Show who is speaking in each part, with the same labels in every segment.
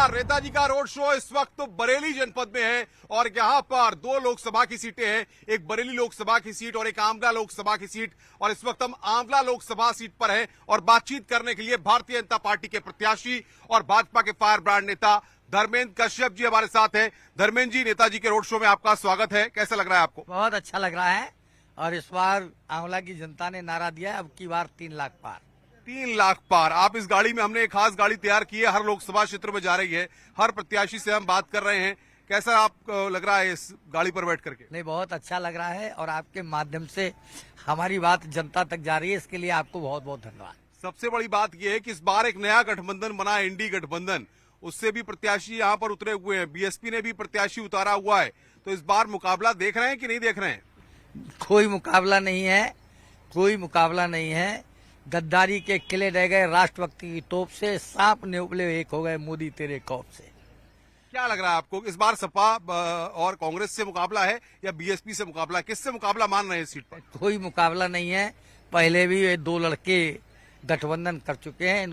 Speaker 1: नमस्कार। नेताजी का road show इस वक्त तो बरेली जनपद में है और यहाँ पर दो लोकसभा की सीटें हैं, एक बरेली लोकसभा की सीट और एक आंवला लोकसभा की सीट। और इस वक्त हम आंवला लोकसभा सीट पर हैं और बातचीत करने के लिए भारतीय जनता पार्टी के प्रत्याशी और भाजपा के फायर ब्रांड नेता धर्मेंद्र कश्यप जी हमारे साथ हैं। धर्मेंद्र जी, नेताजी के रोड शो में आपका स्वागत है, कैसा लग रहा है आपको?
Speaker 2: बहुत अच्छा लग रहा है और इस बार आंवला की जनता ने नारा दिया है, अब की बार 3 लाख पार।
Speaker 1: 3 लाख पार। आप इस गाड़ी में, हमने एक खास गाड़ी तैयार की है, हर लोकसभा क्षेत्र में जा रही है, हर प्रत्याशी से हम बात कर रहे हैं। कैसा आपको लग रहा है इस गाड़ी पर बैठ करके?
Speaker 2: नहीं, बहुत अच्छा लग रहा है और आपके माध्यम से हमारी बात जनता तक जा रही है, इसके लिए आपको बहुत बहुत धन्यवाद।
Speaker 1: सबसे बड़ी बात यह है कि इस बार एक नया गठबंधन बना है, इंडी गठबंधन, उससे भी प्रत्याशी यहाँ पर उतरे हुए हैं, बीएसपी ने भी प्रत्याशी उतारा हुआ है। तो इस बार मुकाबला देख रहे हैं कि नहीं देख रहे हैं?
Speaker 2: कोई मुकाबला नहीं है, कोई मुकाबला नहीं है। गद्दारी के किले रह गए राष्ट्रभक्ति की तोप से, सांप ने उबले एक हो गए मोदी तेरे खौफ से।
Speaker 1: क्या लग रहा है आपको, इस बार सपा और कांग्रेस से मुकाबला है या बीएसपी से मुकाबला? किससे मुकाबला मान रहे हैं इस सीट पर?
Speaker 2: कोई मुकाबला नहीं है। पहले भी ये 2 लड़के गठबंधन कर चुके हैं,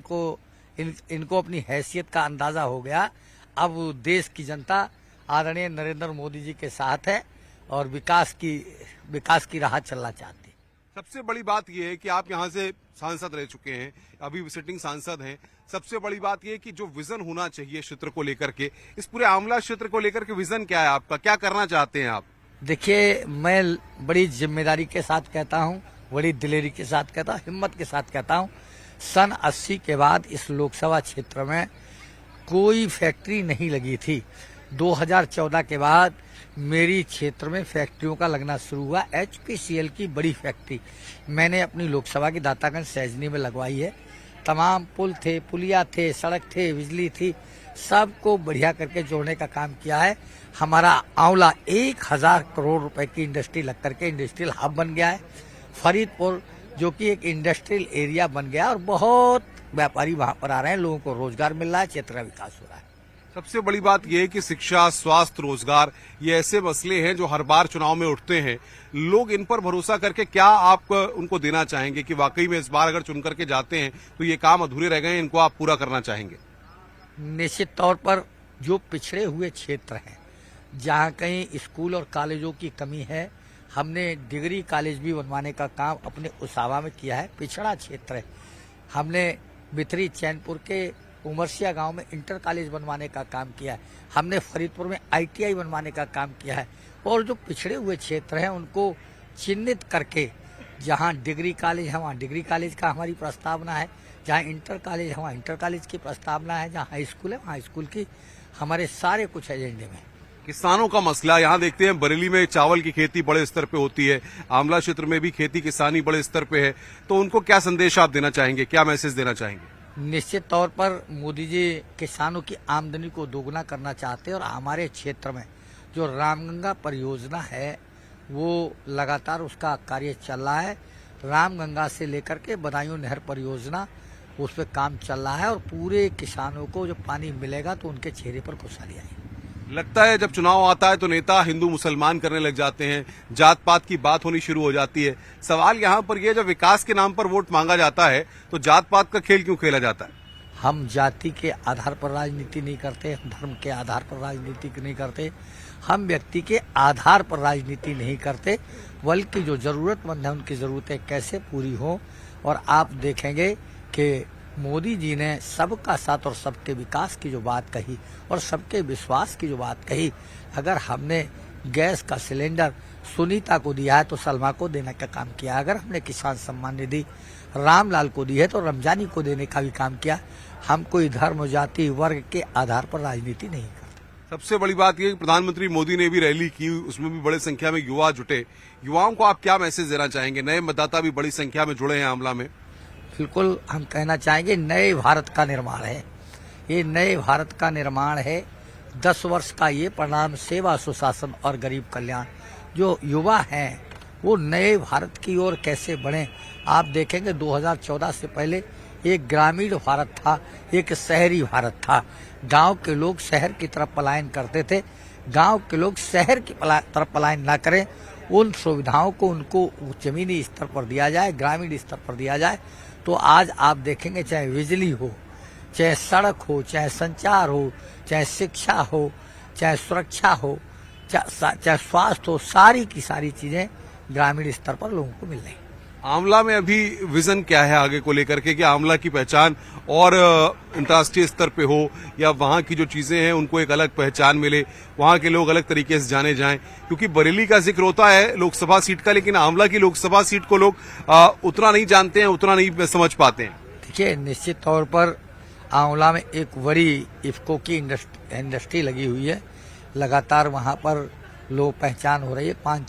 Speaker 2: इनको अपनी हैसियत का अंदाजा हो गया। अब देश की जनता आदरणीय नरेंद्र मोदी जी के साथ है और विकास की राह चलना चाहती है।
Speaker 1: सबसे बड़ी बात यह है कि आप यहाँ से सांसद रह चुके हैं, अभी विजिटिंग सांसद हैं। सबसे बड़ी बात यह है कि जो विजन होना चाहिए क्षेत्र को लेकर के, इस पूरे आंवला क्षेत्र को लेकर के विजन क्या है आपका, क्या करना चाहते हैं आप?
Speaker 2: देखिए, मैं बड़ी जिम्मेदारी के साथ कहता हूँ, बड़ी दिलेरी के साथ कहता हूँ, हिम्मत के साथ कहता हूँ, सन 80 के बाद इस लोकसभा क्षेत्र में कोई फैक्ट्री नहीं लगी थी। 2014 के बाद मेरी क्षेत्र में फैक्ट्रियों का लगना शुरू हुआ। HPCL की बड़ी फैक्ट्री मैंने अपनी लोकसभा की दातागंज सैजनी में लगवाई है। तमाम पुल थे, पुलिया थे, सड़क थे, बिजली थी, सबको बढ़िया करके जोड़ने का काम किया है। हमारा आंवला 1000 करोड़ रुपए की इंडस्ट्री लग करके इंडस्ट्रियल हब बन गया है। फरीदपुर जो कि एक इंडस्ट्रियल एरिया बन गया और बहुत व्यापारी वहां पर आ रहे हैं, लोगों को रोजगार मिल रहा है, क्षेत्र का विकास हो रहा है।
Speaker 1: सबसे बड़ी बात यह है कि शिक्षा, स्वास्थ्य, रोजगार, ये ऐसे मसले हैं जो हर बार चुनाव में उठते हैं। लोग इन पर भरोसा करके क्या आप उनको देना चाहेंगे कि वाकई में इस बार अगर चुन करके जाते हैं तो ये काम अधूरे रह गए हैं, इनको आप पूरा करना चाहेंगे?
Speaker 2: निश्चित तौर पर जो पिछड़े हुए क्षेत्र हैं, जहाँ कहीं स्कूल और कॉलेजों की कमी है, हमने डिग्री कॉलेज भी बनवाने का काम अपने उसावा में किया है। पिछड़ा क्षेत्र है, हमने बिथरी चैनपुर के उमरसिया गांव में इंटर कॉलेज बनवाने का काम किया है। हमने फरीदपुर में ITI बनवाने का काम किया है। और जो पिछड़े हुए क्षेत्र हैं उनको चिन्हित करके, जहां डिग्री कॉलेज है वहां डिग्री कॉलेज का हमारी प्रस्तावना है, जहां इंटर कॉलेज है वहां इंटर कॉलेज की प्रस्तावना है, जहां हाई स्कूल है वहां हाई स्कूल की, हमारे सारे कुछ एजेंडे में।
Speaker 1: किसानों का मसला यहाँ देखते हैं, बरेली में चावल की खेती बड़े स्तर पे होती है, आंवला क्षेत्र में भी खेती किसानी बड़े स्तर पे है, तो उनको क्या संदेश आप देना चाहेंगे, क्या मैसेज देना चाहेंगे?
Speaker 2: निश्चित तौर पर मोदी जी किसानों की आमदनी को दोगुना करना चाहते हैं और हमारे क्षेत्र में जो रामगंगा परियोजना है वो लगातार उसका कार्य चल रहा है। रामगंगा से लेकर के बदायूं नहर परियोजना, उस पर काम चल रहा है और पूरे किसानों को जब पानी मिलेगा तो उनके चेहरे पर खुशहाली आएगी।
Speaker 1: लगता है जब चुनाव आता है तो नेता हिंदू मुसलमान करने लग जाते हैं, जात पात की बात होनी शुरू हो जाती है। सवाल यहाँ पर यह, जब विकास के नाम पर वोट मांगा जाता है तो जात पात का खेल क्यों खेला जाता है?
Speaker 2: हम जाति के आधार पर राजनीति नहीं करते, धर्म के आधार पर राजनीति नहीं करते, हम व्यक्ति के आधार पर राजनीति नहीं करते, बल्कि जो जरूरतमंद है उनकी जरूरतें कैसे पूरी हो। और आप देखेंगे कि मोदी जी ने सबका साथ और सबके विकास की जो बात कही और सबके विश्वास की जो बात कही, अगर हमने गैस का सिलेंडर सुनीता को दिया है तो सलमा को देने का काम किया, अगर हमने किसान सम्मान निधि रामलाल को दी है तो रमजानी को देने का भी काम किया। हम कोई धर्म, जाति, वर्ग के आधार पर राजनीति नहीं करते।
Speaker 1: सबसे बड़ी बात यह कि प्रधानमंत्री मोदी ने भी रैली की, उसमें भी बड़ी संख्या में युवा जुटे। युवाओं को आप क्या मैसेज देना चाहेंगे? नए मतदाता भी बड़ी संख्या में जुड़े हैं आंवला में।
Speaker 2: बिल्कुल, हम कहना चाहेंगे नए भारत का निर्माण है, ये नए भारत का निर्माण है। 10 वर्ष का ये परिणाम, सेवा, सुशासन और गरीब कल्याण। जो युवा हैं वो नए भारत की ओर कैसे बढ़े। आप देखेंगे 2014 से पहले एक ग्रामीण भारत था, एक शहरी भारत था। गांव के लोग शहर की तरफ पलायन करते थे, गांव के लोग शहर की तरफ पलायन ना करें, उन सुविधाओं को उनको जमीनी स्तर पर दिया जाए, ग्रामीण स्तर पर दिया जाए। तो आज आप देखेंगे चाहे बिजली हो, चाहे सड़क हो, चाहे संचार हो, चाहे शिक्षा हो, चाहे सुरक्षा हो, चाहे स्वास्थ्य हो, सारी की सारी चीजें ग्रामीण स्तर पर लोगों को मिल रही हैं।
Speaker 1: आंवला में अभी विजन क्या है आगे को लेकर के कि आंवला की पहचान और अंतर्राष्ट्रीय स्तर पे हो या वहां की जो चीजें हैं उनको एक अलग पहचान मिले, वहां के लोग अलग तरीके से जाने जाएं, क्योंकि बरेली का जिक्र होता है लोकसभा सीट का, लेकिन आंवला की लोकसभा सीट को लोग उतना नहीं जानते हैं, उतना नहीं समझ पाते हैं।
Speaker 2: देखिए, निश्चित तौर पर आंवला में एक बड़ी इफ्को की इंडस्ट्री लगी हुई है, लगातार वहां पर लोग पहचान हो रही है। 5